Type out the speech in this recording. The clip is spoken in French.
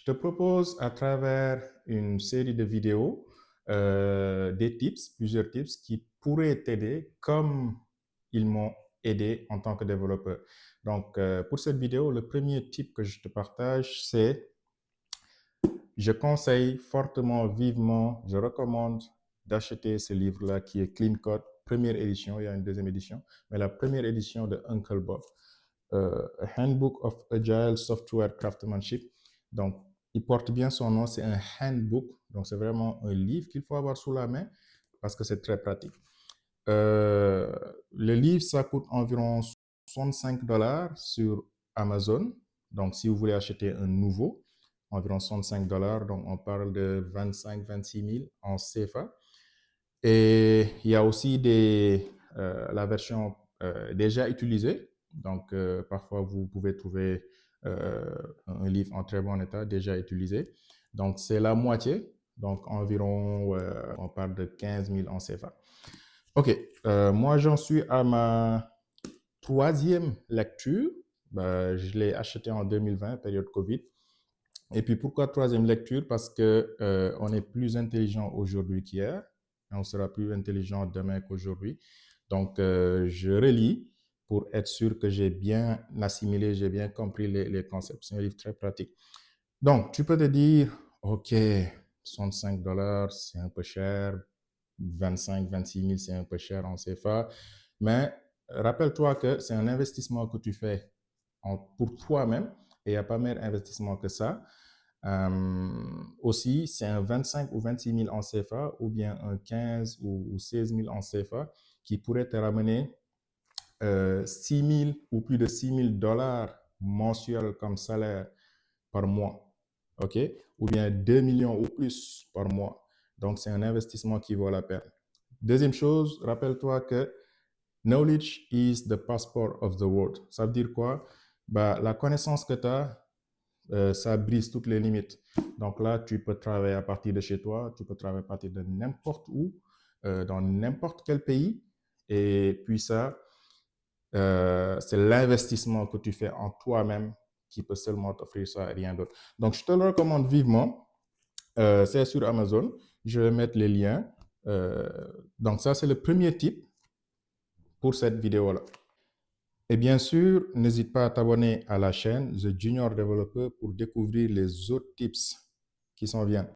Je te propose à travers une série de vidéos des tips, plusieurs tips qui pourraient t'aider comme ils m'ont aidé en tant que développeur. Donc, pour cette vidéo, le premier tip que je te partage, c'est je conseille fortement, vivement, je recommande d'acheter ce livre-là qui est Clean Code, première édition, il y a une deuxième édition, mais la première édition de Uncle Bob, A Handbook of Agile Software Craftsmanship. Donc, il porte bien son nom, c'est un handbook, donc c'est vraiment un livre qu'il faut avoir sous la main parce que c'est très pratique. Le livre, ça coûte environ 65 dollars sur Amazon. Donc, si vous voulez acheter un nouveau, environ 65 dollars. Donc, on parle de 25-26 000 en CFA. Et il y a aussi la version déjà utilisée. Donc, parfois, vous pouvez trouver un livre en très bon état, déjà utilisé. Donc, c'est la moitié. Donc, environ, on parle de 15 000 en CFA. OK. Moi, j'en suis à ma troisième lecture. Je l'ai acheté en 2020, période Covid. Et puis, pourquoi troisième lecture? Parce que on est plus intelligent aujourd'hui qu'hier. Et on sera plus intelligent demain qu'aujourd'hui. Donc, je relis pour être sûr que j'ai bien assimilé, j'ai bien compris les concepts. C'est un livre très pratique. Donc, tu peux te dire, OK, 65 dollars, c'est un peu cher. 25-26 000, c'est un peu cher en CFA. Mais rappelle-toi que c'est un investissement que tu fais pour toi-même et il n'y a pas meilleur investissement que ça. Aussi, c'est un 25 ou 26 000 en CFA ou bien un 15 ou 16 000 en CFA qui pourrait te ramener 6 000 ou plus de 6 000 dollars mensuels comme salaire par mois. OK? Ou bien 2 millions ou plus par mois. Donc, c'est un investissement qui vaut la peine. Deuxième chose, rappelle-toi que knowledge is the passport of the world. Ça veut dire quoi? La connaissance que tu as, ça brise toutes les limites. Donc là, tu peux travailler à partir de chez toi, tu peux travailler à partir de n'importe où, dans n'importe quel pays. Et puis ça, c'est l'investissement que tu fais en toi-même qui peut seulement t'offrir ça et rien d'autre. Donc, je te le recommande vivement. C'est sur Amazon. Je vais mettre les liens. Donc, ça, c'est le premier tip pour cette vidéo-là. Et bien sûr, n'hésite pas à t'abonner à la chaîne The Junior Developer pour découvrir les autres tips qui s'en viennent.